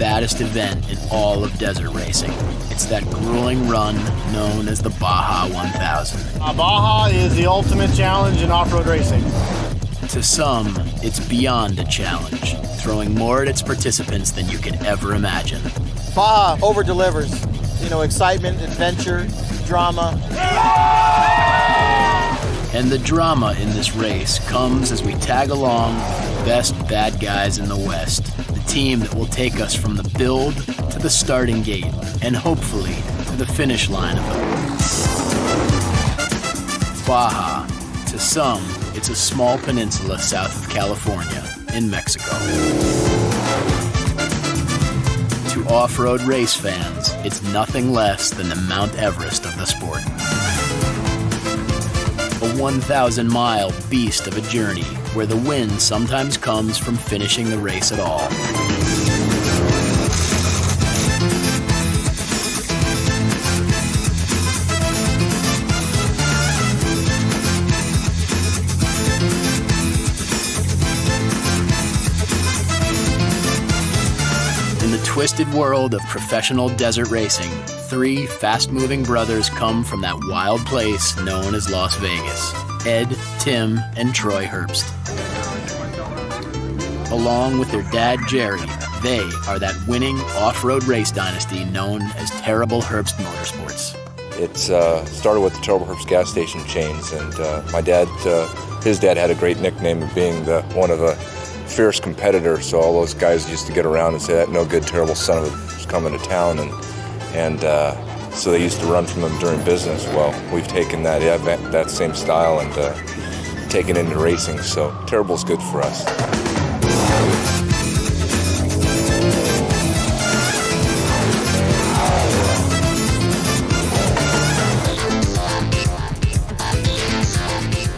baddest event in all of desert racing. It's that grueling run known as the Baja 1000. Baja is the ultimate challenge in off-road racing. To some, it's beyond a challenge, throwing more at its participants than you could ever imagine. Baja over-delivers. Excitement, adventure, drama. And the drama in this race comes as we tag along with the best bad guys in the West, the team that will take us from the build to the starting gate, and hopefully to the finish line of it. Baja, to some, it's a small peninsula south of California, in Mexico. To off-road race fans, it's nothing less than the Mount Everest of the sport. A 1,000-mile beast of a journey where the win sometimes comes from finishing the race at all. In the twisted world of professional desert racing, 3 fast-moving brothers come from that wild place known as Las Vegas: Ed, Tim, and Troy Herbst. Along with their dad, Jerry, they are that winning off-road race dynasty known as Terrible Herbst Motorsports. It started with the Terrible Herbst gas station chains, and my dad, his dad had a great nickname of being one of the fierce competitors, so all those guys used to get around and say, that no good, terrible son of a was coming to town, and so they used to run from them during business. Well, we've taken that same style and taken it into racing, so Terrible's good for us.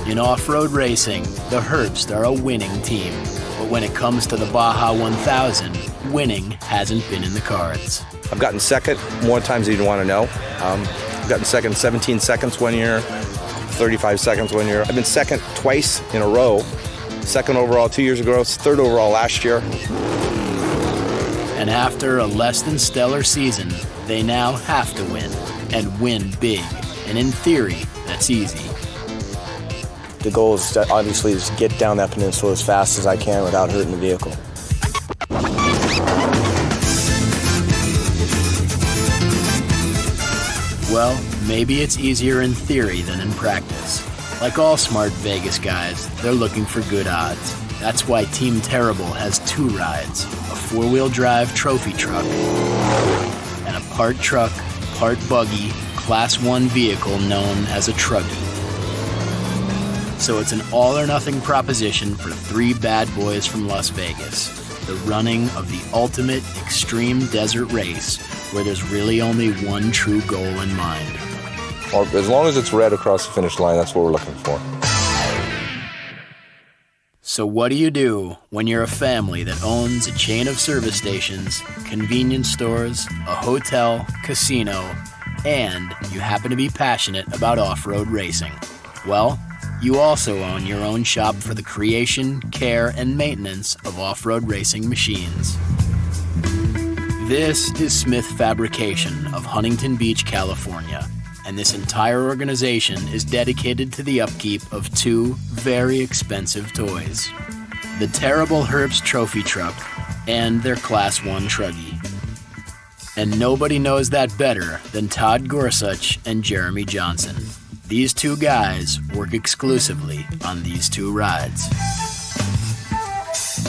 In off-road racing, the Herbst are a winning team. But when it comes to the Baja 1000, winning hasn't been in the cards. I've gotten second more times than you want to know. I've gotten second 17 seconds one year, 35 seconds one year. I've been second twice in a row. Second overall 2 years ago, third overall last year. And after a less than stellar season, they now have to win, and win big. And in theory, that's easy. The goal is obviously to get down that peninsula as fast as I can without hurting the vehicle. Well, maybe it's easier in theory than in practice. Like all smart Vegas guys, they're looking for good odds. That's why Team Terrible has 2 rides, a 4-wheel drive trophy truck and a part truck, part buggy, Class 1 vehicle known as a Truggie. So it's an all-or-nothing proposition for 3 bad boys from Las Vegas, the running of the ultimate extreme desert race where there's really only one true goal in mind. Or as long as it's red across the finish line, that's what we're looking for. So what do you do when you're a family that owns a chain of service stations, convenience stores, a hotel, casino, and you happen to be passionate about off-road racing? Well, you also own your own shop for the creation, care, and maintenance of off-road racing machines. This is Smith Fabrication of Huntington Beach, California, and this entire organization is dedicated to the upkeep of 2 very expensive toys: the Terrible Herbst Trophy Truck and their Class 1 Truggie. And nobody knows that better than Todd Gorsuch and Jeremy Johnson. These 2 guys work exclusively on these 2 rides.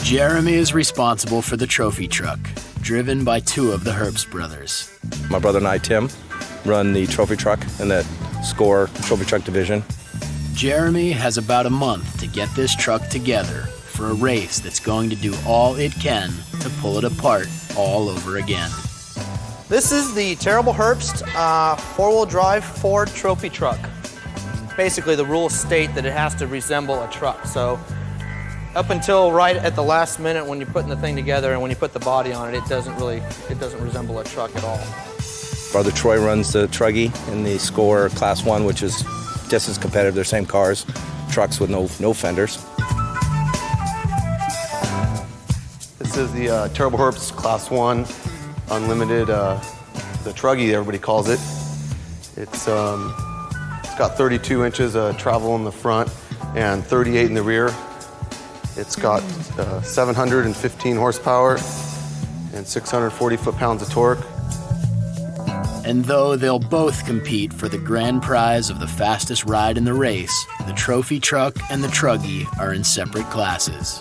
Jeremy is responsible for the trophy truck, driven by 2 of the Herbst brothers. My brother and I, Tim, run the trophy truck in that Score trophy truck division. Jeremy has about a month to get this truck together for a race that's going to do all it can to pull it apart all over again. This is the Terrible Herbst 4-wheel drive Ford trophy truck. Basically, the rules state that it has to resemble a truck. So up until right at the last minute when you're putting the thing together and when you put the body on it, it doesn't resemble a truck at all. Brother Troy runs the Truggie in the Score Class 1, which is just as competitive. They're same cars, trucks with no fenders. The This is the Terrible Herbst Class 1 Unlimited, the Truggie, everybody calls it. It's got 32 inches of travel in the front and 38 in the rear. It's got 715 horsepower and 640 foot-pounds of torque. And though they'll both compete for the grand prize of the fastest ride in the race, the trophy truck and the Truggie are in separate classes.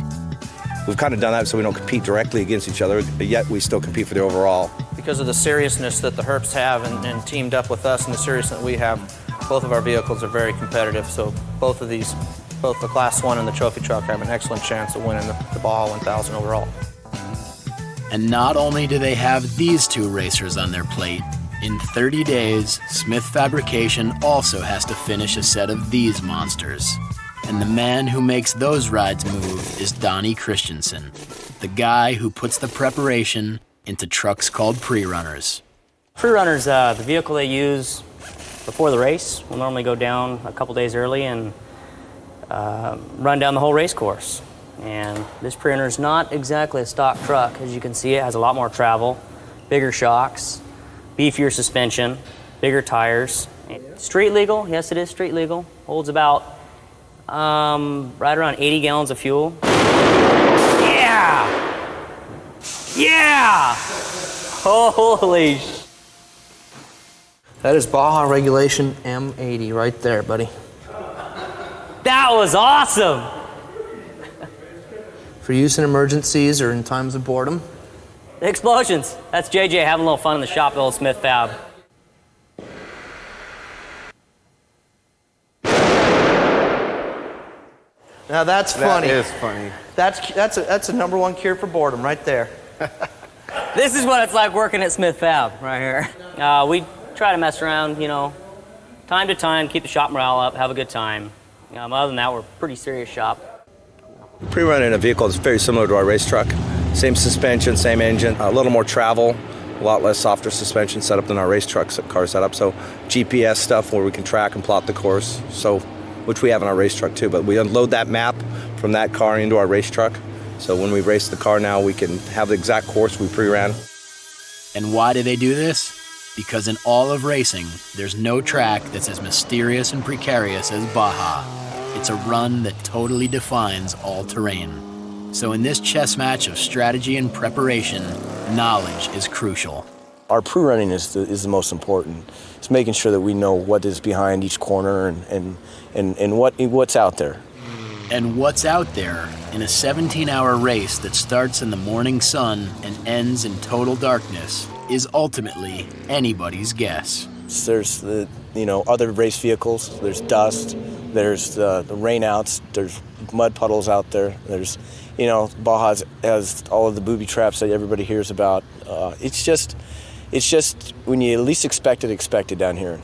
We've kind of done that so we don't compete directly against each other, but yet we still compete for the overall. Because of the seriousness that the Herbsts have and teamed up with us and the seriousness that we have, both of our vehicles are very competitive. So both of these, both the Class 1 and the trophy truck, have an excellent chance of winning the Baja 1000 overall. And not only do they have these two racers on their plate, in 30 days, Smith Fabrication also has to finish a set of these monsters. And the man who makes those rides move is Donnie Christensen, the guy who puts the preparation into trucks called pre-runners. Pre-runners, the vehicle they use before the race. We'll normally go down a couple days early and run down the whole race course. And this pre-runner is not exactly a stock truck. As you can see, it has a lot more travel, bigger shocks, beefier suspension, bigger tires. Street legal, yes it is street legal. Holds about right around 80 gallons of fuel. Yeah! Yeah! Holy sh... That is Baja Regulation M80 right there, buddy. That was awesome! For use in emergencies or in times of boredom. Explosions. That's JJ having a little fun in the shop at Old Smith Fab. Now that's funny. That is funny. That's a number one cure for boredom right there. This is what it's like working at Smith Fab right here. We try to mess around, you know, time to time, keep the shop morale up, have a good time. Other than that, we're a pretty serious shop. Pre-run in a vehicle is very similar to our race truck. Same suspension, same engine, a little more travel, a lot less softer suspension setup than our race truck car setup. So GPS stuff where we can track and plot the course, so which we have in our race truck too. But we unload that map from that car into our race truck. So when we race the car now, we can have the exact course we pre-ran. And why do they do this? Because in all of racing, there's no track that's as mysterious and precarious as Baja. It's a run that totally defines all terrain. So in this chess match of strategy and preparation, knowledge is crucial. Our pre-running is the most important. It's making sure that we know what is behind each corner and what's out there. And what's out there in a 17-hour race that starts in the morning sun and ends in total darkness is ultimately anybody's guess. There's the other race vehicles. There's dust. There's the rainouts. There's mud puddles out there. There's, Baja has all of the booby traps that everybody hears about. It's just when you least expect it down here.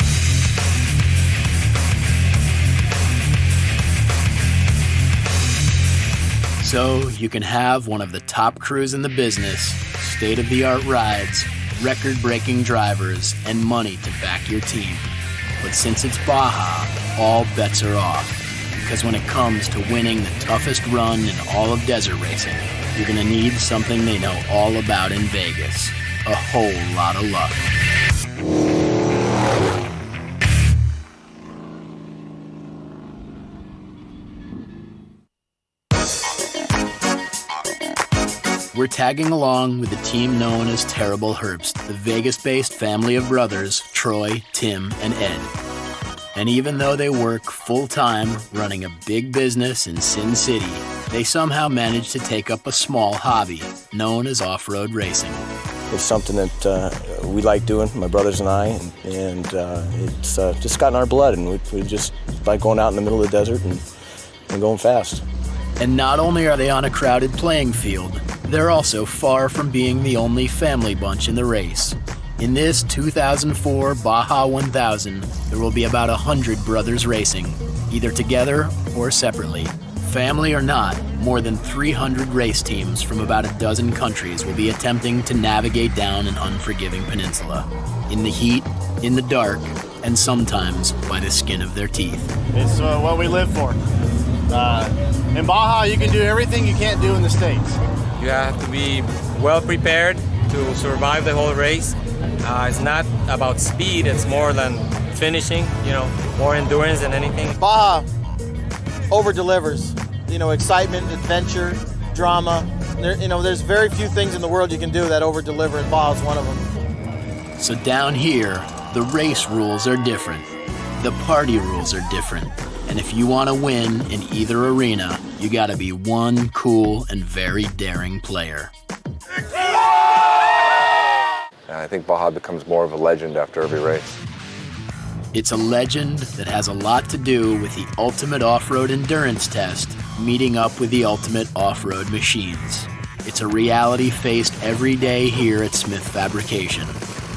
So you can have one of the top crews in the business, state-of-the-art rides, record-breaking drivers, and money to back your team. But since it's Baja, all bets are off. Because when it comes to winning the toughest run in all of desert racing, you're gonna need something they know all about in Vegas. A whole lot of luck. We're tagging along with the team known as Terrible Herbst, the Vegas-based family of brothers, Troy, Tim, and Ed. And even though they work full-time running a big business in Sin City, they somehow manage to take up a small hobby known as off-road racing. It's something that we like doing, my brothers and I, and it's just got in our blood, and we just like going out in the middle of the desert and going fast. And not only are they on a crowded playing field, they're also far from being the only family bunch in the race. In this 2004 Baja 1000, there will be about 100 brothers racing, either together or separately. Family or not, more than 300 race teams from about a dozen countries will be attempting to navigate down an unforgiving peninsula. In the heat, in the dark, and sometimes by the skin of their teeth. It's what we live for. In Baja, you can do everything you can't do in the States. You have to be well prepared to survive the whole race. It's not about speed, it's more than finishing, more endurance than anything. Baja over-delivers. Excitement, adventure, drama. There's very few things in the world you can do that over-deliver, and Baja's one of them. So down here, the race rules are different. The party rules are different. And if you want to win in either arena, you got to be one cool and very daring player. I think Baja becomes more of a legend after every race. It's a legend that has a lot to do with the ultimate off-road endurance test meeting up with the ultimate off-road machines. It's a reality faced every day here at Smith Fabrication,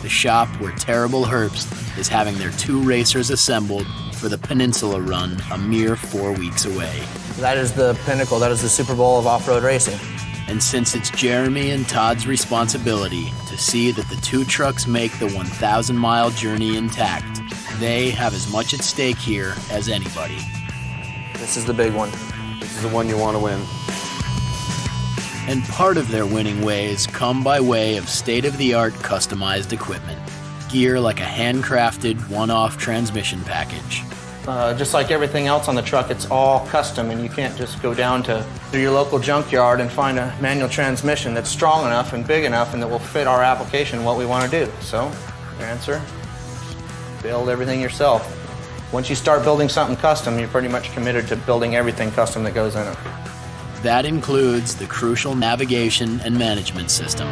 the shop where Terrible Herbst is having their 2 racers assembled for the Peninsula Run a mere 4 weeks away. That is the pinnacle. That is the Super Bowl of off-road racing. And since it's Jeremy and Todd's responsibility to see that the 2 trucks make the 1,000-mile journey intact, they have as much at stake here as anybody. This is the big one. This is the one you want to win. And part of their winning ways come by way of state-of-the-art customized equipment. Gear like a handcrafted one-off transmission package. Just like everything else on the truck, it's all custom, and you can't just go down to your local junkyard and find a manual transmission that's strong enough and big enough and that will fit our application and what we want to do. So, your answer, build everything yourself. Once you start building something custom, you're pretty much committed to building everything custom that goes in it. That includes the crucial navigation and management system.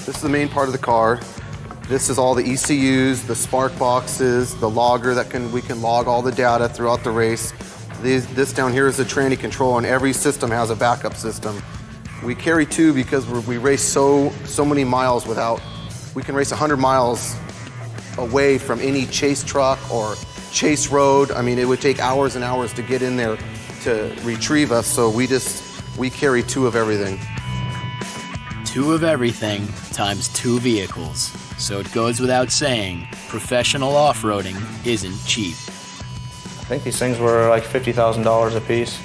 This is the main part of the car. This is all the ECUs, the spark boxes, the logger that we can log all the data throughout the race. This down here is the tranny control, and every system has a backup system. We carry 2 because we race so many miles without. We can race 100 miles away from any chase truck or chase road. I mean, it would take hours and hours to get in there to retrieve us. So we carry 2 of everything. 2 of everything times 2 vehicles. So it goes without saying, professional off-roading isn't cheap. I think these things were like $50,000 a piece.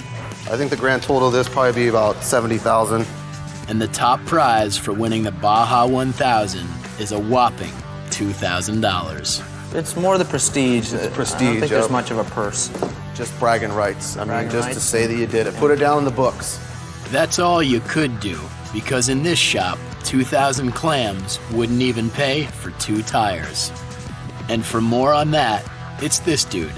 I think the grand total of this probably be about $70,000. And the top prize for winning the Baja 1000 is a whopping $2,000. It's more the prestige. Prestige, I don't think there's yep. much of a purse. Just bragging rights. I mean, Bragging just to rights. say that you did it. Put it down in the books. That's all you could do, because in this shop, 2,000 clams wouldn't even pay for 2 tires. And for more on that, it's this dude.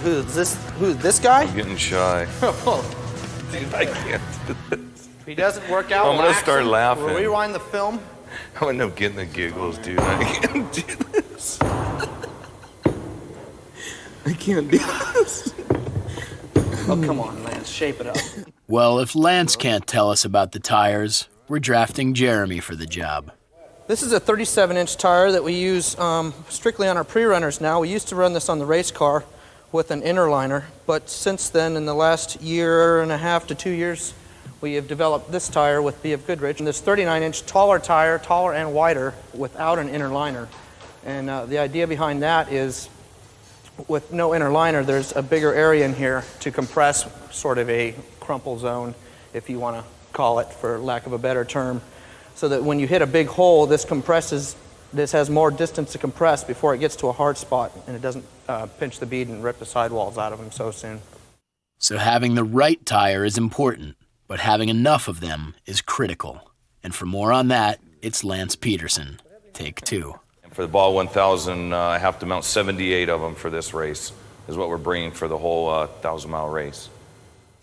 Who's this guy? I'm getting shy. Dude, I can't do this. If he doesn't work out, I'm gonna start action. laughing. We'll rewind the film. I'm gonna end up getting the giggles, dude. I can't do this. I can't do this. Oh, come on, Lance, shape it up. Well, if Lance can't tell us about the tires, we're drafting Jeremy for the job. This is a 37-inch tire that we use strictly on our pre-runners now. We used to run this on the race car with an inner liner, but since then, in the last 1.5 to 2 years, we have developed this tire with B.F. Goodrich, and this 39-inch taller tire, taller and wider, without an inner liner. And the idea behind that is, with no inner liner, there's a bigger area in here to compress sort of a crumple zone, if you want to call it, for lack of a better term, so that when you hit a big hole, this has more distance to compress before it gets to a hard spot, and it doesn't pinch the bead and rip the sidewalls out of them so soon. So having the right tire is important, but having enough of them is critical. And for more on that, it's Lance Peterson. Take 2. For the Baja 1000, I have to mount 78 of them for this race, is what we're bringing for the whole 1,000-mile race.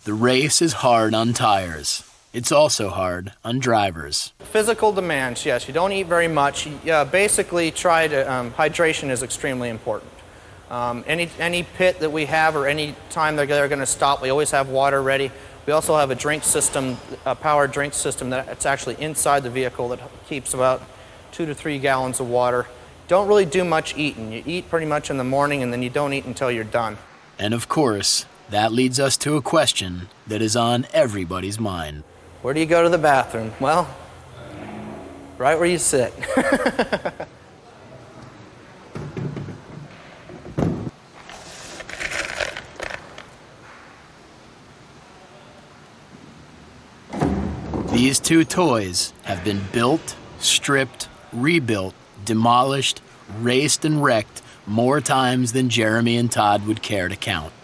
The race is hard on tires. It's also hard on drivers. Physical demands, yes. You don't eat very much. Basically, hydration is extremely important. Any pit that we have or any time they're going to stop, we always have water ready. We also have a drink system, a powered drink system that's actually inside the vehicle that keeps about 2 to 3 gallons of water. Don't really do much eating. You eat pretty much in the morning and then you don't eat until you're done. And of course, that leads us to a question that is on everybody's mind. Where do you go to the bathroom? Well, right where you sit. These two toys have been built, stripped, rebuilt, demolished, raced, and wrecked more times than Jeremy and Todd would care to count.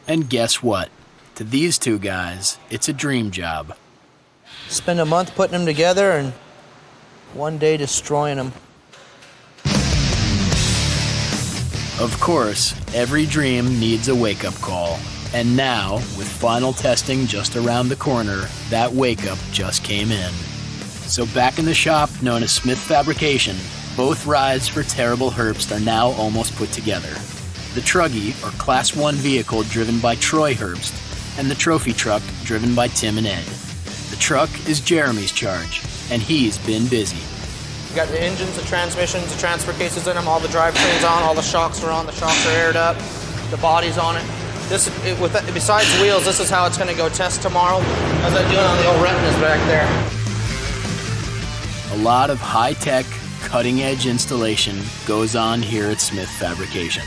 And guess what? To these two guys, it's a dream job. Spend a month putting them together and one day destroying them. Of course, every dream needs a wake-up call. And now, with final testing just around the corner, that wake-up just came in. So back in the shop known as Smith Fabrication, both rides for Terrible Herbst are now almost put together. The Truggie, or Class 1 vehicle driven by Troy Herbst, and the trophy truck driven by Tim and Ed. The truck is Jeremy's charge, and he's been busy. We got the engines, the transmissions, the transfer cases in them, all the drivetrains on, all the shocks are on, the shocks are aired up, the body's on it. Besides wheels, this is how it's going to go test tomorrow. How's that doing on the old retinas back there? A lot of high-tech, cutting-edge installation goes on here at Smith Fabrication.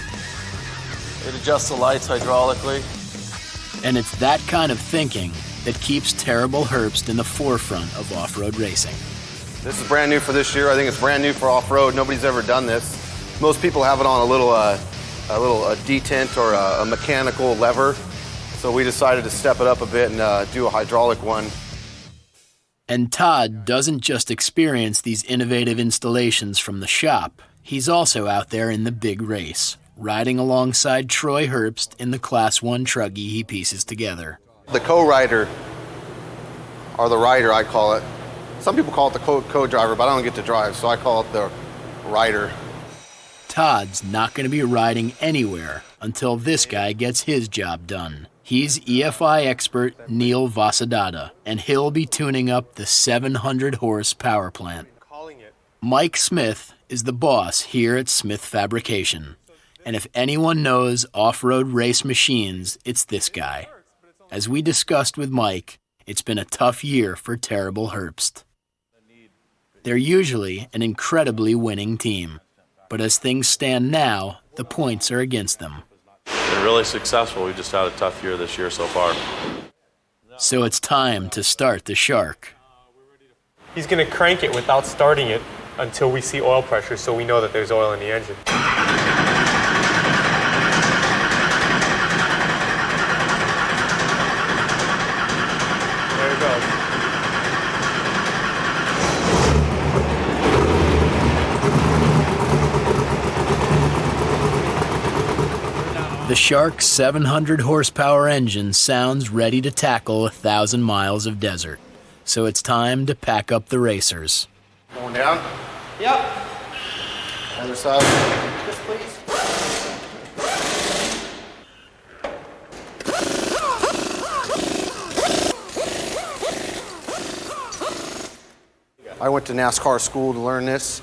It adjusts the lights hydraulically. And it's that kind of thinking that keeps Terrible Herbst in the forefront of off-road racing. This is brand new for this year. I think it's brand new for off-road. Nobody's ever done this. Most people have it on a little detent or a mechanical lever. So we decided to step it up a bit and do a hydraulic one. And Todd doesn't just experience these innovative installations from the shop. He's also out there in the big race, riding alongside Troy Herbst in the Class 1 Truggie he pieces together. The co-rider, or the rider I call it. Some people call it the co-driver, but I don't get to drive, so I call it the rider. Todd's not going to be riding anywhere until this guy gets his job done. He's EFI expert Neil Vasadada, and he'll be tuning up the 700-horse power plant. Mike Smith is the boss here at Smith Fabrication. And if anyone knows off-road race machines, it's this guy. As we discussed with Mike, it's been a tough year for Terrible Herbst. They're usually an incredibly winning team. But as things stand now, the points are against them. Been really successful. We just had a tough year this year so far. So it's time to start the Shark. He's going to crank it without starting it until we see oil pressure, so we know that there's oil in the engine. There it goes. The Shark's 700 horsepower engine sounds ready to tackle 1,000 miles of desert. So it's time to pack up the racers. Going down? Yep. Other side. Yes, please. I went to NASCAR school to learn this.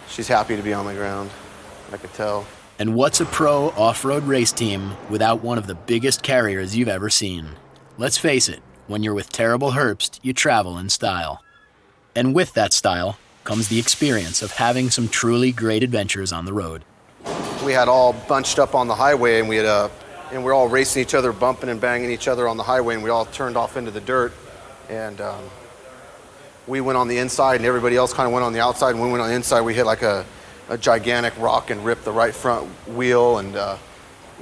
She's happy to be on the ground, I could tell. And what's a pro off-road race team without one of the biggest carriers you've ever seen? Let's face it, when you're with Terrible Herbst, you travel in style. And with that style comes the experience of having some truly great adventures on the road. We had all bunched up on the highway, and we're all racing each other, bumping and banging each other on the highway, and we all turned off into the dirt. And we went on the inside, and everybody else kind of went on the outside. And when we went on the inside, we hit like a gigantic rock and ripped the right front wheel and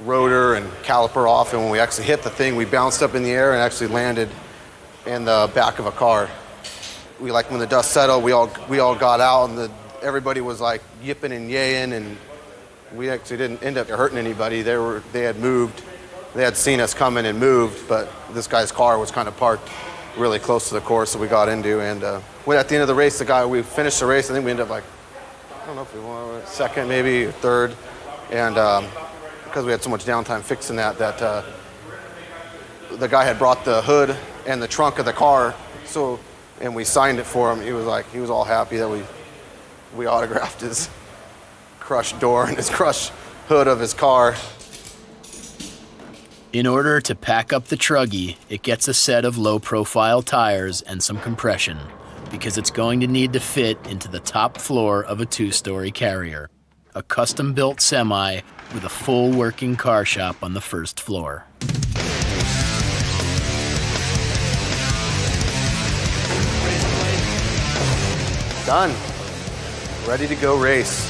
rotor and caliper off. And when we actually hit the thing, we bounced up in the air and actually landed in the back of a car. When the dust settled, we all got out, and everybody was like yipping and yaying, and we actually didn't end up hurting anybody. They had moved. They had seen us coming and moved, but this guy's car was kind of parked really close to the course that we got into. And at the end of the race, we finished the race. I think we ended up I don't know if we won second, maybe or third. And because we had so much downtime fixing that the guy had brought the hood and the trunk of the car. And we signed it for him. He was all happy that we autographed his crushed door and his crushed hood of his car. In order to pack up the Truggie, it gets a set of low-profile tires and some compression, because it's going to need to fit into the top floor of a 2-story carrier, a custom-built semi with a full working car shop on the first floor. Done. Ready to go race.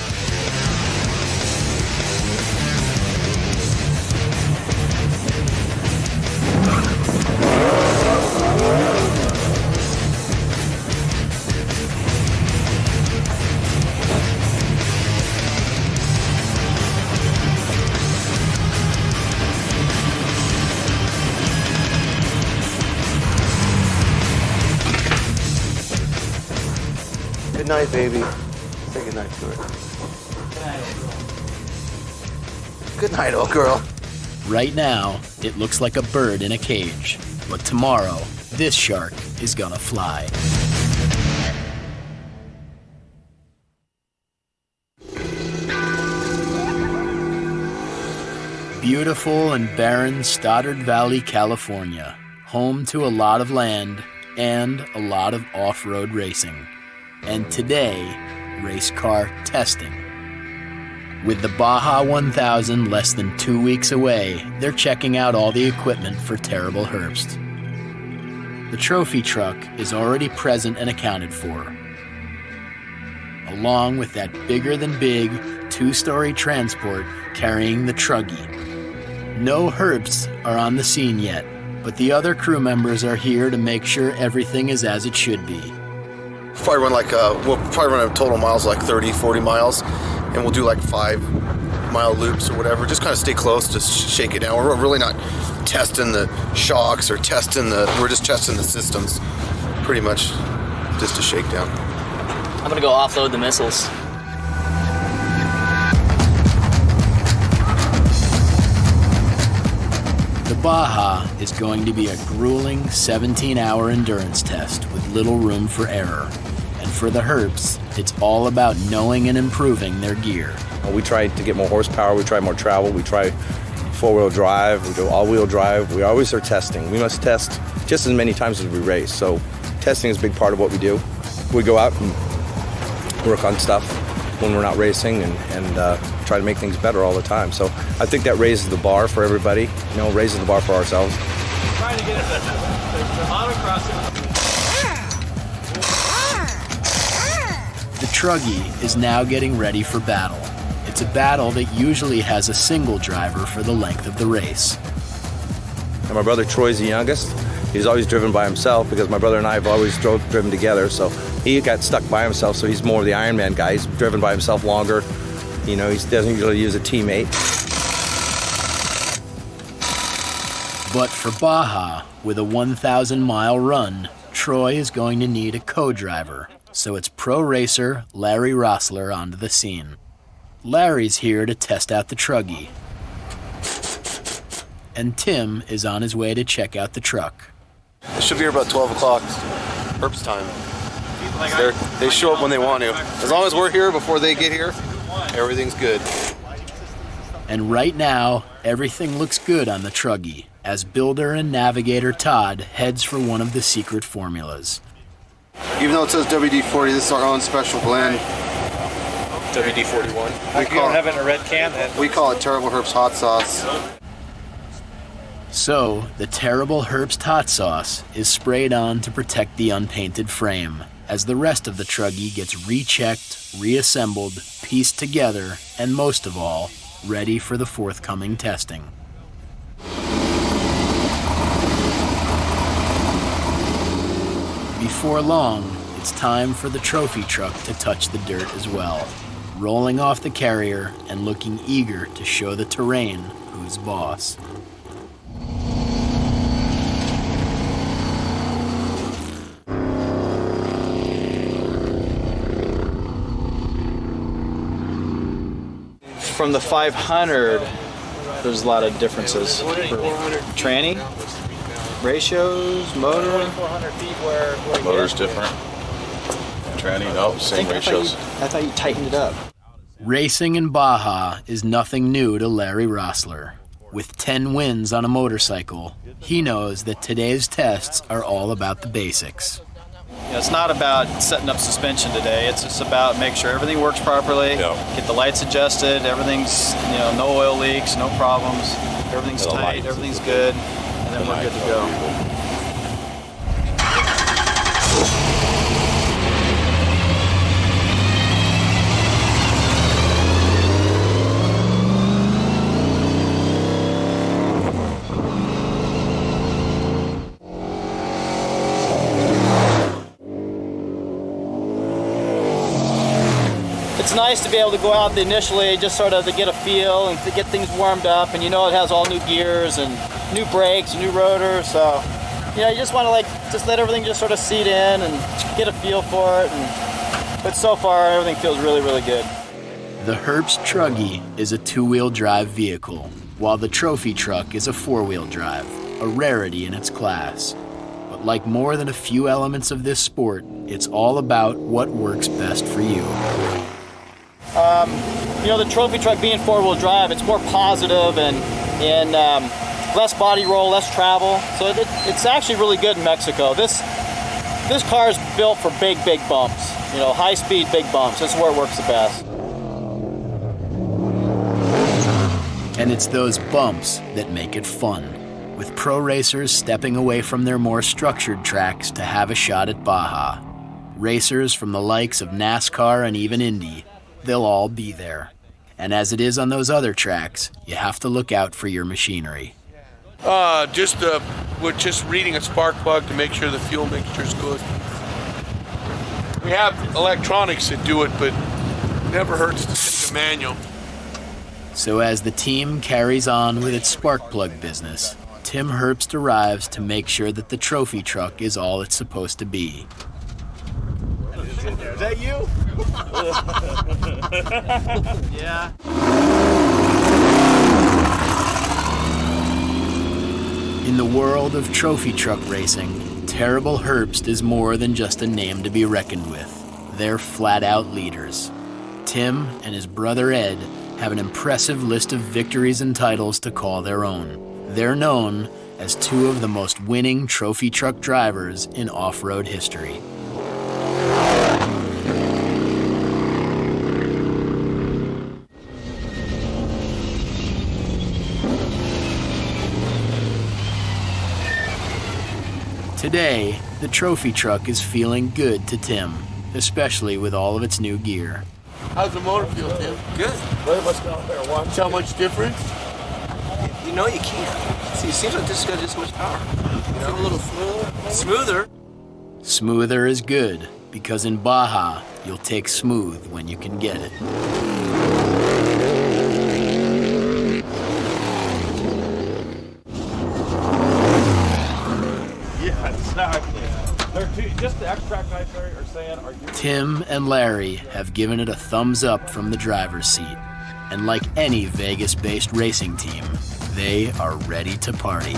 Good night, baby. Say good night to her. Good night, old girl. Right now, it looks like a bird in a cage. But tomorrow, this shark is gonna fly. Beautiful and barren Stoddard Valley, California. Home to a lot of land and a lot of off-road racing. And today, race car testing. With the Baja 1000 less than 2 weeks away, they're checking out all the equipment for Terrible Herbst. The trophy truck is already present and accounted for, along with that bigger-than-big 2-story transport carrying the Truggie. No Herbsts are on the scene yet, but the other crew members are here to make sure everything is as it should be. Probably run we'll probably run a total miles like 30, 40 miles, and we'll do like 5-mile loops or whatever. Just kind of stay close, just shake it down. We're really not testing the shocks or we're just testing the systems, pretty much just a shakedown. I'm gonna go offload the missiles. The Baja is going to be a grueling 17-hour endurance test with little room for error. And for the Herbsts, it's all about knowing and improving their gear. We try to get more horsepower, we try more travel, we try 4-wheel drive, we do all-wheel drive. We always are testing. We must test just as many times as we race. So testing is a big part of what we do. We go out and work on stuff when we're not racing and try to make things better all the time. So I think that raises the bar for everybody, raises the bar for ourselves. Trying to get the autocross. The Truggie is now getting ready for battle. It's a battle that usually has a single driver for the length of the race. And my brother Troy's the youngest. He's always driven by himself because my brother and I have always driven together. So he got stuck by himself, so he's more of the Ironman guy. He's driven by himself longer. He doesn't usually use a teammate. But for Baja, with a 1,000-mile run, Troy is going to need a co-driver. So it's pro racer Larry Rossler onto the scene. Larry's here to test out the Truggie. And Tim is on his way to check out the truck. It should be here about 12 o'clock, Herbst time. They show up when they want to. As long as we're here before they get here, everything's good. And right now, everything looks good on the Truggie, as builder and navigator Todd heads for one of the secret formulas. Even though it says WD-40, this is our own special blend. WD-41. How come you don't have it in a red can then? We call it Terrible Herbst Hot Sauce. So, the Terrible Herbst Hot Sauce is sprayed on to protect the unpainted frame, as the rest of the Truggie gets rechecked, reassembled, pieced together, and most of all, ready for the forthcoming testing. Before long, it's time for the trophy truck to touch the dirt as well, rolling off the carrier and looking eager to show the terrain who's boss. From the 500, there's a lot of differences. Tranny, ratios, motor. Motor's different. Tranny, no, same ratios. I thought you tightened it up. Racing in Baja is nothing new to Larry Rossler. With 10 wins on a motorcycle, he knows that today's tests are all about the basics. It's not about setting up suspension today. It's just about make sure everything works properly, get the lights adjusted, everything's, no oil leaks, no problems, everything's tight, everything's good, and then we're good to go. it's nice to be able to go out initially just sort of to get a feel and to get things warmed up, and you know it has all new gears and new brakes, new rotors, so you know you just want to just let everything just sort of seat in and get a feel for it. But so far everything feels really, really good. The Herbst Truggie is a two-wheel drive vehicle, while the trophy truck is a four-wheel drive, a rarity in its class. But like more than a few elements of this sport, it's all about what works best for you. You know, the trophy truck being four-wheel drive, it's more positive and less body roll, less travel. So it's actually really good in Mexico. This car is built for big bumps. You know, high-speed big bumps. That's where it works the best. And it's those bumps that make it fun, with pro racers stepping away from their more structured tracks to have a shot at Baja. Racers from the likes of NASCAR and even Indy, they'll all be there. And as it is on those other tracks, you have to look out for your machinery. We're just reading a spark plug to make sure the fuel mixture is good. We have electronics that do it, but it never hurts to take a manual. So as the team carries on with its spark plug business, Tim Herbst arrives to make sure that the trophy truck is all it's supposed to be. Is that you? Yeah. In the world of trophy truck racing, Terrible Herbst is more than just a name to be reckoned with. They're flat-out leaders. Tim and his brother Ed have an impressive list of victories and titles to call their own. They're known as two of the most winning trophy truck drivers in off-road history. Today, the trophy truck is feeling good to Tim, especially with all of its new gear. How's the motor feel, Tim? Good. What's down there? Watch. How much difference? You know you can't. See, it seems like this has got just so much power. You know, a little smoother. Smoother is good, because in Baja, you'll take smooth when you can get it. Yeah, exactly. Just the extract guys are saying, are you... Tim and Larry have given it a thumbs up from the driver's seat. And like any Vegas-based racing team, they are ready to party.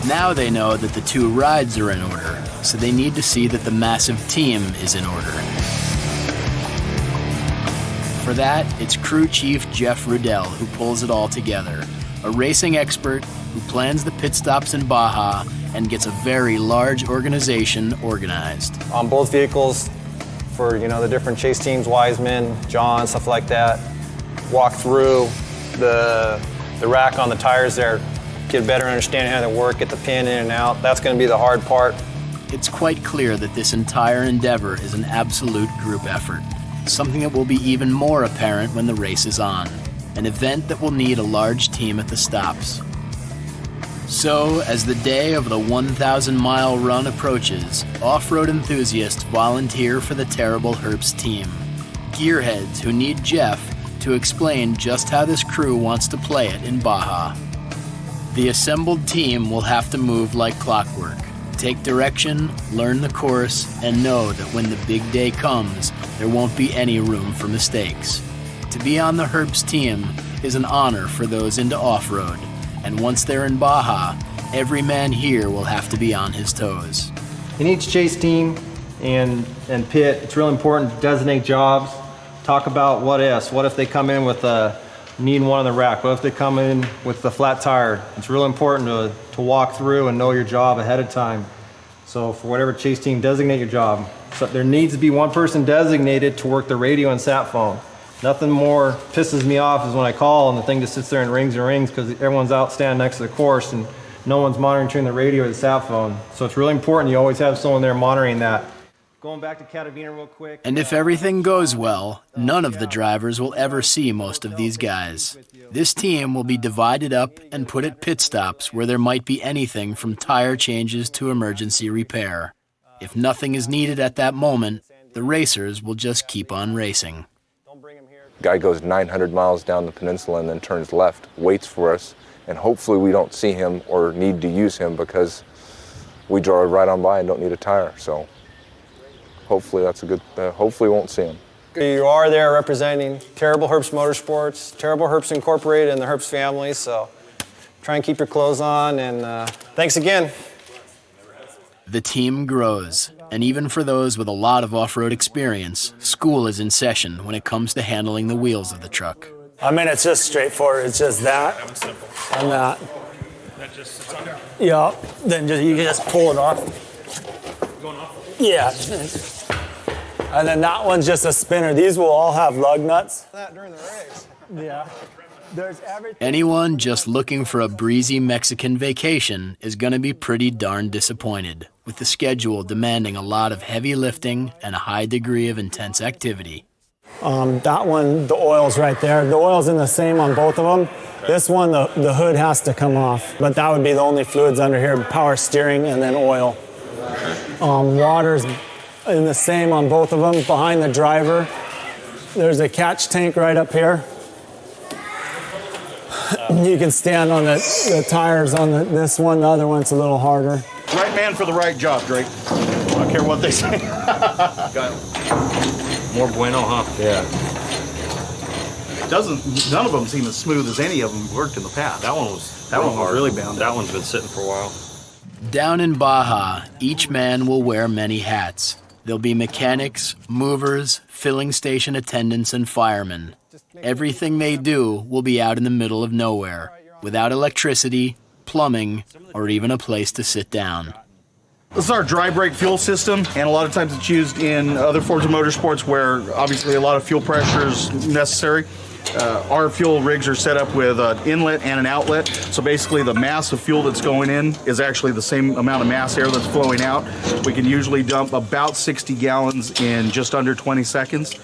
Now they know that the two rides are in order, so they need to see that the massive team is in order. For that, it's crew chief Jeff Rudell who pulls it all together, a racing expert who plans the pit stops in Baja and gets a very large organization organized. On both vehicles, for the different chase teams, Wiseman, John, stuff like that, walk through the rack on the tires there, get a better understanding how they work, get the pin in and out. That's going to be the hard part. It's quite clear that this entire endeavor is an absolute group effort, something that will be even more apparent when the race is on, an event that will need a large team at the stops. So, as the day of the 1,000-mile run approaches, off-road enthusiasts volunteer for the Terrible Herbst Team, gearheads who need Jeff to explain just how this crew wants to play it in Baja. The assembled team will have to move like clockwork, take direction, learn the course, and know that when the big day comes, there won't be any room for mistakes. To be on the Herbst team is an honor for those into off-road, and once they're in Baja, every man here will have to be on his toes. In each chase team and pit, it's really important to designate jobs, talk about what ifs. What if they come in with needing one on the rack? What if they come in with the flat tire? It's really important to walk through and know your job ahead of time. So for whatever chase team, designate your job. So there needs to be one person designated to work the radio and sat phone. Nothing more pisses me off is when I call and the thing just sits there and rings because everyone's out standing next to the course and no one's monitoring the radio or the sat phone. So it's really important you always have someone there monitoring that. Going back to Catavina real quick. And if everything goes well, none of the drivers will ever see most of these guys. This team will be divided up and put at pit stops where there might be anything from tire changes to emergency repair. If nothing is needed at that moment, the racers will just keep on racing. Guy goes 900 miles down the peninsula and then turns left, waits for us, and hopefully we don't see him or need to use him because we drove right on by and don't need a tire. So hopefully that's a good, hopefully we won't see him. You are there representing Terrible Herbst Motorsports, Terrible Herbst Incorporated, and the Herbst family, so try and keep your clothes on, and thanks again. The team grows, and even for those with a lot of off-road experience, school is in session when it comes to handling the wheels of the truck. I mean, it's just straightforward. It's just that and that. Yeah, then you just pull it off. Going off? Yeah. And then that one's just a spinner. These will all have lug nuts. That during the race. Yeah. There's everything. Anyone just looking for a breezy Mexican vacation is going to be pretty darn disappointed, with the schedule demanding a lot of heavy lifting and a high degree of intense activity. That one, the oil's right there. The oil's in the same on both of them. This one, the hood has to come off, but that would be the only fluids under here, power steering and then oil. Water's in the same on both of them, behind the driver. There's a catch tank right up here. You can stand on the tires on this one. The other one's a little harder. Right man for the right job, Drake. I don't care what they say. More bueno, huh? Yeah. None of them seem as smooth as any of them worked in the past. That one was hard. Really bound. That one's been sitting for a while. Down in Baja, each man will wear many hats. There'll be mechanics, movers, filling station attendants, and firemen. Everything they do will be out in the middle of nowhere, without electricity, plumbing, or even a place to sit down. This is our dry brake fuel system, and a lot of times it's used in other forms of motorsports where obviously a lot of fuel pressure is necessary. Our fuel rigs are set up with an inlet and an outlet, so basically the mass of fuel that's going in is actually the same amount of mass air that's flowing out. We can usually dump about 60 gallons in just under 20 seconds,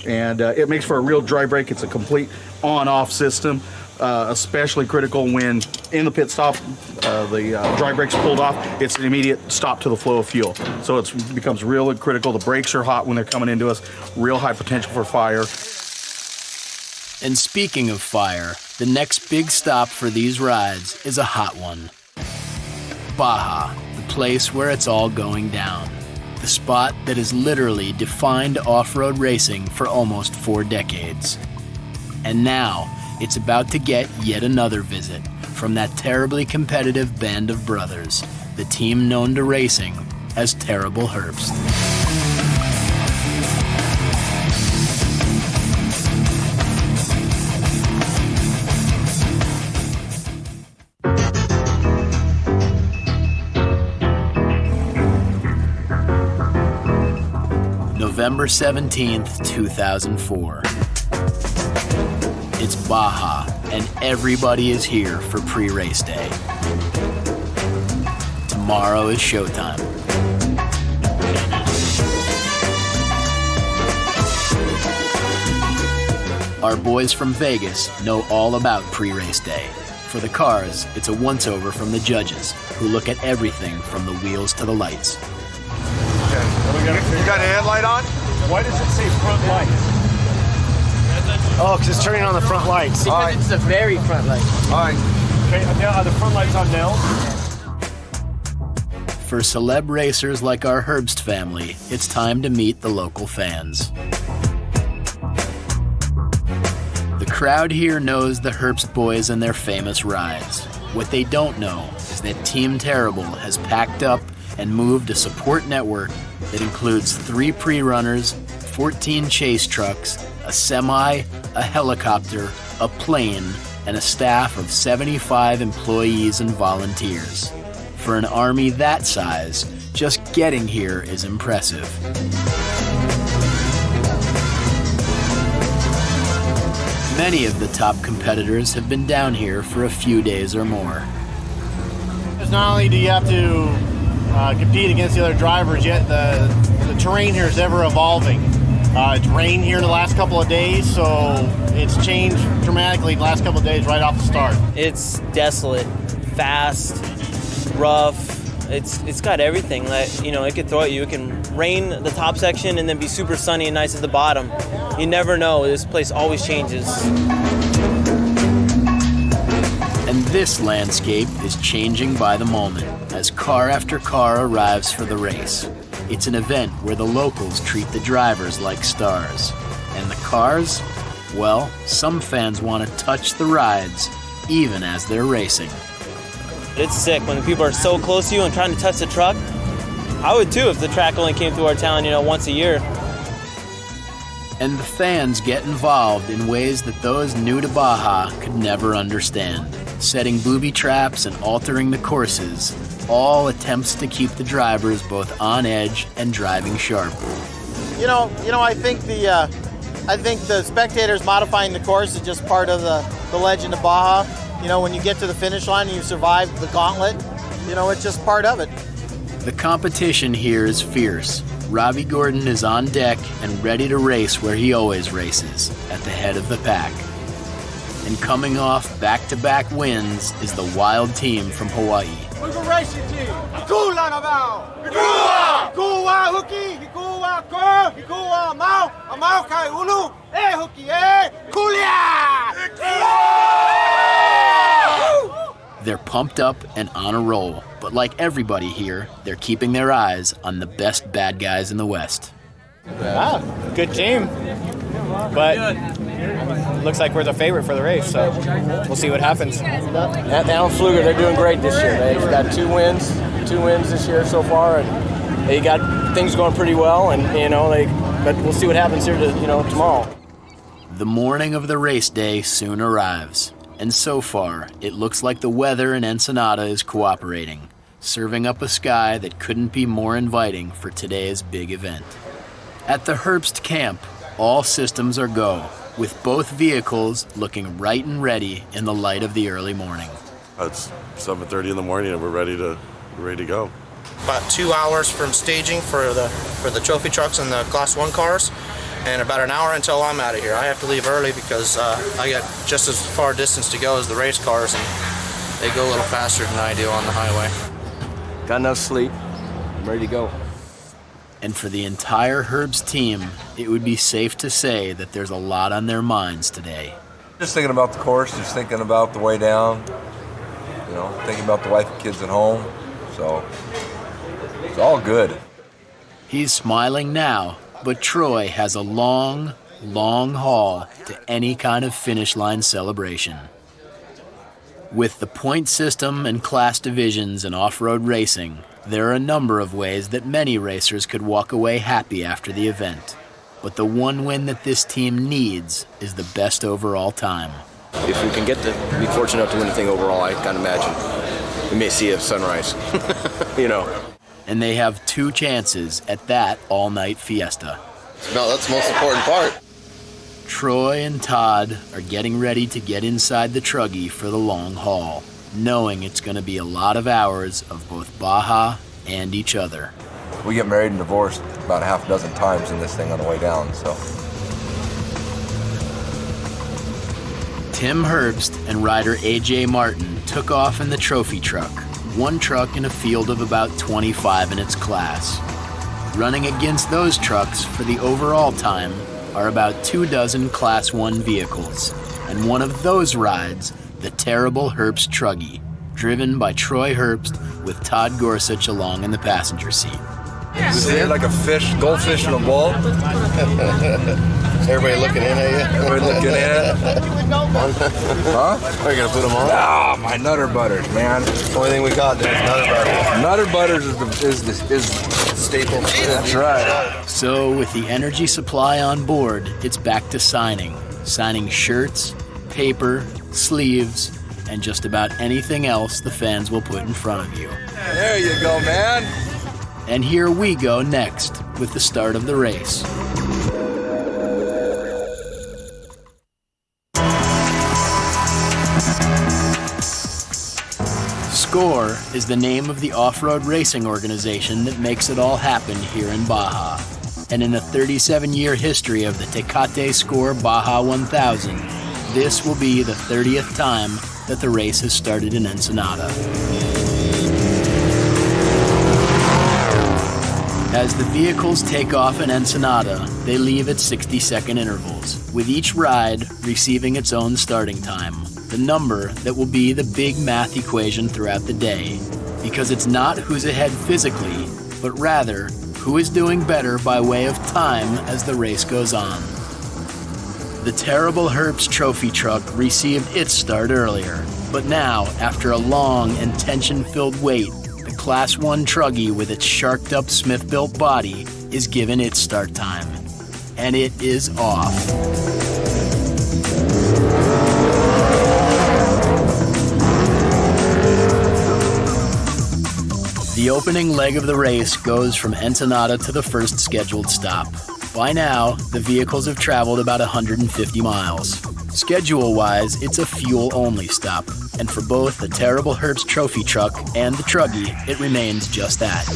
and it makes for a real dry brake. It's a complete on-off system, especially critical when in the pit stop the dry brake's pulled off. It's an immediate stop to the flow of fuel, so it becomes real critical. The brakes are hot when they're coming into us, real high potential for fire. And speaking of fire, the next big stop for these rides is a hot one. Baja, the place where it's all going down. The spot that has literally defined off-road racing for almost 4 decades. And now, it's about to get yet another visit from that terribly competitive band of brothers, the team known to racing as Terrible Herbst. November 17th, 2004. It's Baja, and everybody is here for pre-race day. Tomorrow is showtime. Our boys from Vegas know all about pre-race day. For the cars, it's a once-over from the judges, who look at everything from the wheels to the lights. You got a headlight on? Why does it say front lights? Oh, because it's turning on the front lights. Because it's the very front light. All right. Okay, now are the front lights on now? For celeb racers like our Herbst family, it's time to meet the local fans. The crowd here knows the Herbst boys and their famous rides. What they don't know is that Team Terrible has packed up and moved a support network that includes 3 pre-runners, 14 chase trucks, a semi, a helicopter, a plane, and a staff of 75 employees and volunteers. For an army that size, just getting here is impressive. Many of the top competitors have been down here for a few days or more. is not only do you have to compete against the other drivers, yet the terrain here is ever evolving. It's rained here the last couple of days, so it's changed dramatically the last couple of days right off the start. It's desolate, fast, rough. It's got everything. It could throw at you. It can rain the top section and then be super sunny and nice at the bottom. You never know. This place always changes. And this landscape is changing by the moment as car after car arrives for the race. It's an event where the locals treat the drivers like stars. And the cars? Well, some fans want to touch the rides even as they're racing. It's sick when people are so close to you and trying to touch the truck. I would too if the track only came through our town, once a year. And the fans get involved in ways that those new to Baja could never understand. Setting booby traps and altering the courses, all attempts to keep the drivers both on edge and driving sharp. I think the spectators modifying the course is just part of the legend of Baja. When you get to the finish line and you survive the gauntlet, it's just part of it. The competition here is fierce. Robbie Gordon is on deck and ready to race where he always races, at the head of the pack. And coming off back-to-back wins is the wild team from Hawaii. We're racing team. They're pumped up and on a roll, but like everybody here, they're keeping their eyes on the best bad guys in the West. Good team, but looks like we're the favorite for the race, so we'll see what happens. Alan Pfluger, they're doing great this year. They've got two wins this year so far, and they got things going pretty well, and but we'll see what happens here tomorrow. The morning of the race day soon arrives. And so far, it looks like the weather in Ensenada is cooperating, serving up a sky that couldn't be more inviting for today's big event. At the Herbst camp, all systems are go, with both vehicles looking right and ready in the light of the early morning. It's 7:30 in the morning and we're ready to go. About 2 hours from staging for the trophy trucks and the Class 1 cars. And about an hour until I'm out of here. I have to leave early because I got just as far distance to go as the race cars, and they go a little faster than I do on the highway. Got enough sleep. I'm ready to go. And for the entire Herbst team, it would be safe to say that there's a lot on their minds today. Just thinking about the course, just thinking about the way down, thinking about the wife and kids at home. So it's all good. He's smiling now. But Troy has a long, long haul to any kind of finish line celebration. With the point system and class divisions in off-road racing, there are a number of ways that many racers could walk away happy after the event. But the one win that this team needs is the best overall time. If we can be fortunate enough to win the thing overall, I can't imagine. We may see a sunrise, And they have two chances at that all-night fiesta. No, that's the most important part. Troy and Todd are getting ready to get inside the Truggie for the long haul, knowing it's going to be a lot of hours of both Baja and each other. We get married and divorced about half a dozen times in this thing on the way down, so. Tim Herbst and rider A.J. Martin took off in the trophy truck, one truck in a field of about 25 in its class. Running against those trucks for the overall time are about 24 Class 1 vehicles, and one of those rides, the Terrible Herbst Truggie, driven by Troy Herbst with Todd Gorsuch along in the passenger seat. Is it like a fish, goldfish in a bowl? Everybody looking in at you? Everybody looking in? Huh? Are you going to put them on? Ah, my Nutter Butters, man. Only thing we got there is Nutter Butters. Nutter Butters is the staple. That's right. So with the energy supply on board, it's back to signing shirts, paper, sleeves, and just about anything else the fans will put in front of you. There you go, man. And here we go next with the start of the race. Score is the name of the off-road racing organization that makes it all happen here in Baja. And in the 37-year history of the Tecate Score Baja 1000, this will be the 30th time that the race has started in Ensenada. As the vehicles take off in Ensenada, they leave at 60-second intervals, with each ride receiving its own starting time, the number that will be the big math equation throughout the day, because it's not who's ahead physically, but rather who is doing better by way of time as the race goes on. The Terrible Herbst trophy truck received its start earlier, but now, after a long and tension-filled wait, the Class 1 Truggie with its sharked-up Smith-built body is given its start time. And it is off. The opening leg of the race goes from Ensenada to the first scheduled stop. By now, the vehicles have traveled about 150 miles. Schedule-wise, it's a fuel-only stop, and for both the Terrible Herbst trophy truck and the Truggie, it remains just that.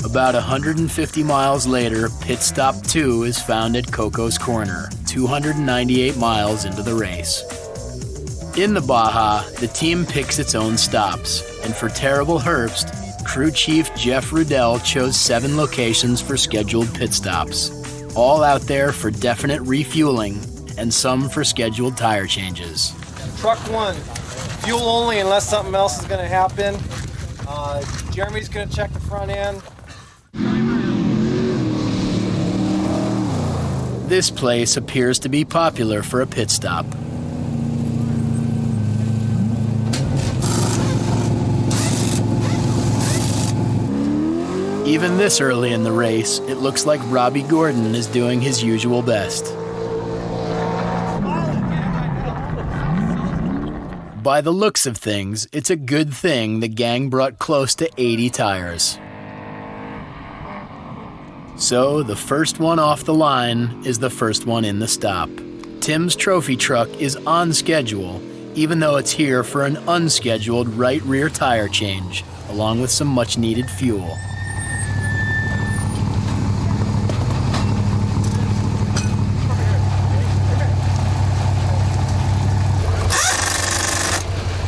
About 150 miles later, pit stop 2 is found at Coco's Corner, 298 miles into the race. In the Baja, the team picks its own stops, and for Terrible Herbst, crew chief Jeff Rudell chose 7 locations for scheduled pit stops, all out there for definite refueling and some for scheduled tire changes. Truck 1, fuel only unless something else is going to happen. Jeremy's going to check the front end. This place appears to be popular for a pit stop. Even this early in the race, it looks like Robbie Gordon is doing his usual best. By the looks of things, it's a good thing the gang brought close to 80 tires. So, the first one off the line is the first one in the stop. Tim's trophy truck is on schedule, even though it's here for an unscheduled right rear tire change, along with some much-needed fuel.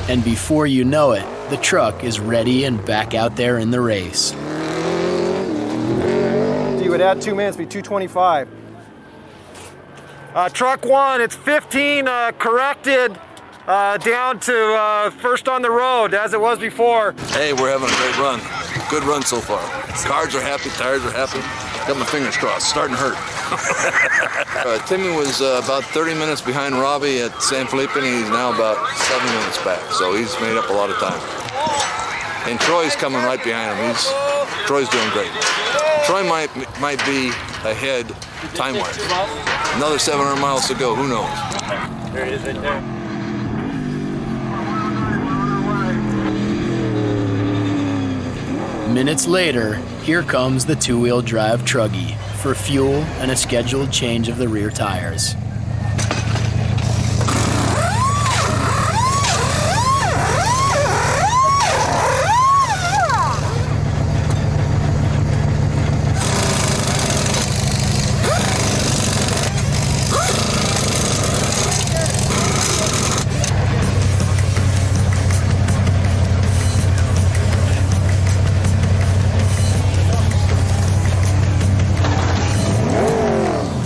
And before you know it, the truck is ready and back out there in the race. You would add 2 minutes, be 2:25. Truck 1, it's 15 corrected down to first on the road as it was before. Hey, we're having a great run. Good run so far. Cars are happy, tires are happy. Got my fingers crossed, starting to hurt. Timmy was about 30 minutes behind Robbie at San Felipe, and he's now about 7 minutes back, so he's made up a lot of time. And Troy's coming right behind him. Troy's doing great. Troy might be ahead time-wise. Another 700 miles to go, who knows? There it is right there. Minutes later, here comes the 2-wheel drive Truggie for fuel and a scheduled change of the rear tires.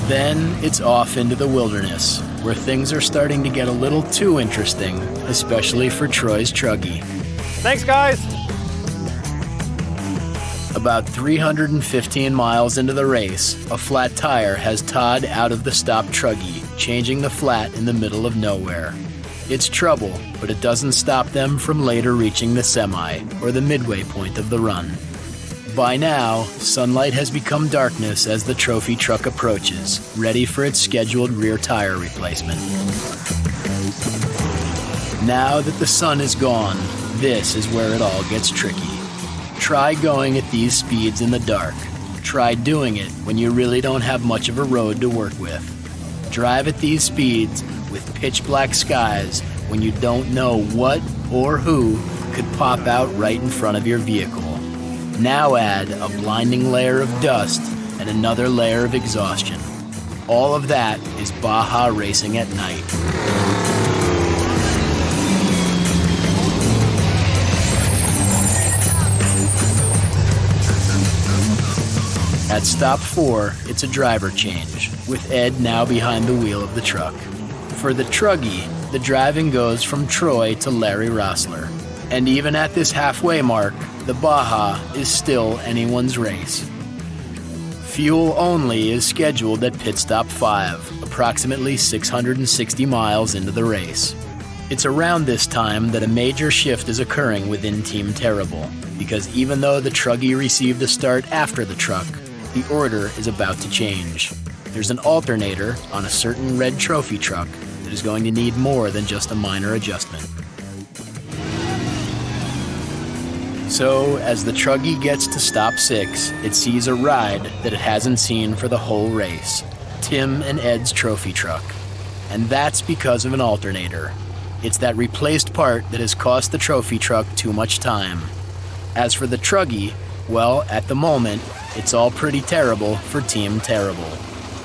Then it's off into the wilderness, where things are starting to get a little too interesting, especially for Troy's Truggie. Thanks, guys. About 315 miles into the race, a flat tire has Todd out of the stopped Truggie, changing the flat in the middle of nowhere. It's trouble, but it doesn't stop them from later reaching the semi, or the midway point of the run. By now, sunlight has become darkness as the trophy truck approaches, ready for its scheduled rear tire replacement. Now that the sun is gone, this is where it all gets tricky. Try going at these speeds in the dark. Try doing it when you really don't have much of a road to work with. Drive at these speeds with pitch black skies when you don't know what or who could pop out right in front of your vehicle. Now add a blinding layer of dust and another layer of exhaustion. All of that is Baja racing at night. At stop 4, it's a driver change, with Ed now behind the wheel of the truck. For the Truggie, the driving goes from Troy to Larry Rossler. And even at this halfway mark, the Baja is still anyone's race. Fuel only is scheduled at pit stop 5, approximately 660 miles into the race. It's around this time that a major shift is occurring within Team Terrible, because even though the Truggie received a start after the truck, the order is about to change. There's an alternator on a certain red trophy truck that is going to need more than just a minor adjustment. So, as the Truggie gets to stop 6, it sees a ride that it hasn't seen for the whole race. Tim and Ed's trophy truck. And that's because of an alternator. It's that replaced part that has cost the trophy truck too much time. As for the Truggie, well, at the moment, it's all pretty terrible for Team Terrible.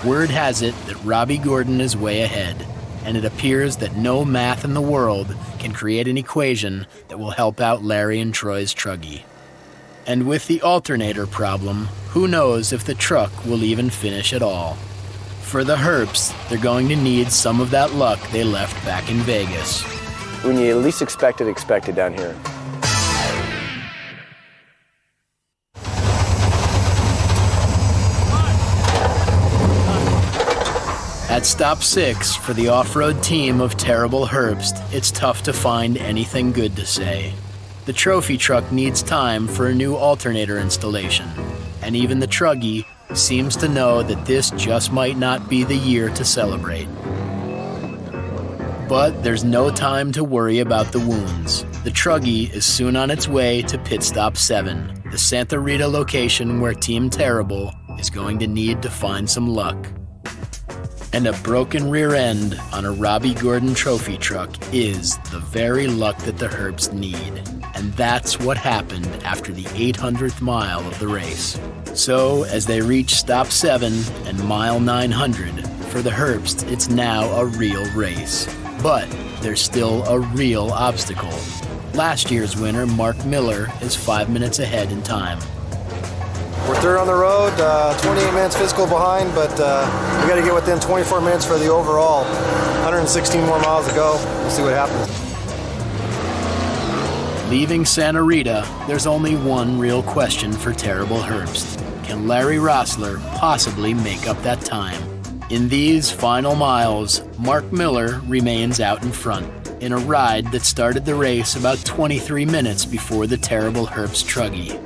Word has it that Robbie Gordon is way ahead, and it appears that no math in the world can create an equation that will help out Larry and Troy's Truggie. And with the alternator problem, who knows if the truck will even finish at all. For the Herbsts, they're going to need some of that luck they left back in Vegas. When you least expect it down here. At stop 6, for the off-road team of Terrible Herbst, it's tough to find anything good to say. The trophy truck needs time for a new alternator installation, and even the Truggie seems to know that this just might not be the year to celebrate. But there's no time to worry about the wounds. The Truggie is soon on its way to pit stop 7, the Santa Rita location where Team Terrible is going to need to find some luck. And a broken rear end on a Robbie Gordon trophy truck is the very luck that the Herbsts need. And that's what happened after the 800th mile of the race. So, as they reach stop 7 and mile 900, for the Herbsts, it's now a real race. But there's still a real obstacle. Last year's winner, Mark Miller, is 5 minutes ahead in time. We're third on the road, 28 minutes physical behind, but we got to get within 24 minutes for the overall. 116 more miles to go. We'll see what happens. Leaving Santa Rita, there's only one real question for Terrible Herbst. Can Larry Rossler possibly make up that time? In these final miles, Mark Miller remains out in front in a ride that started the race about 23 minutes before the Terrible Herbst Truggie.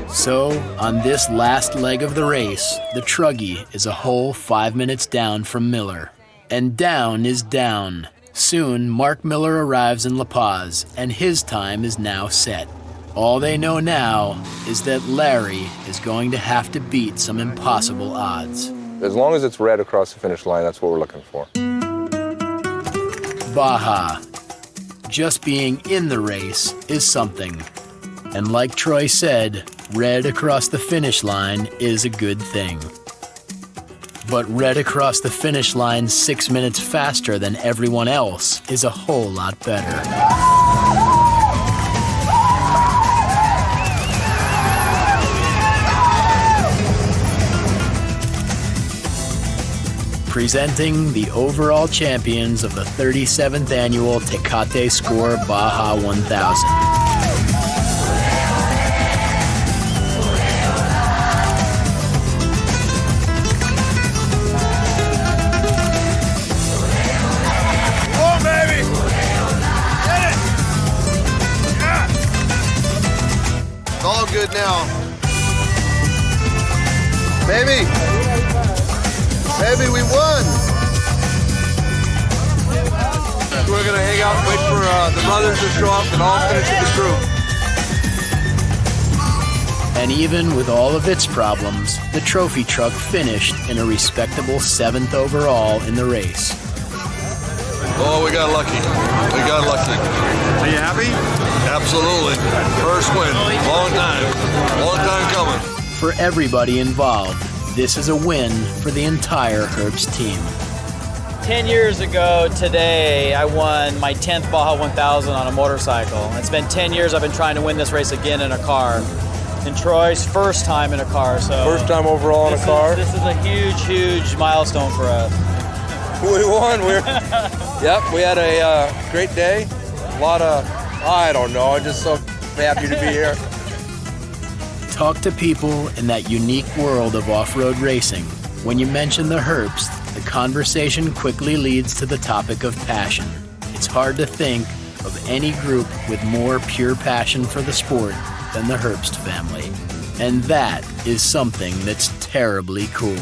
So, on this last leg of the race, the Truggie is a whole 5 minutes down from Miller. And down is down. Soon, Mark Miller arrives in La Paz, and his time is now set. All they know now is that Larry is going to have to beat some impossible odds. As long as it's red across the finish line, that's what we're looking for. Baja. Just being in the race is something. And like Troy said, red across the finish line is a good thing. But red across the finish line 6 minutes faster than everyone else is a whole lot better. Presenting the overall champions of the 37th annual Tecate Score Baja 1000. Good now. Baby, we won. We're going to hang out and wait for the brothers to show up and all finish with the crew. And even with all of its problems, the trophy truck finished in a respectable 7th overall in the race. Oh, we got lucky. We got lucky. Are you happy? Absolutely. First win. Long time coming. For everybody involved, this is a win for the entire Herbst team. 10 years ago today, I won my 10th Baja 1000 on a motorcycle. It's been 10 years I've been trying to win this race again in a car. And Troy's first time in a car, so. First time overall in a car. This is a huge, huge milestone for us. We won. Yep, we had a great day. A lot of, I don't know, I'm just so happy to be here. Talk to people in that unique world of off-road racing. When you mention the Herbst, the conversation quickly leads to the topic of passion. It's hard to think of any group with more pure passion for the sport than the Herbst family. And that is something that's terribly cool.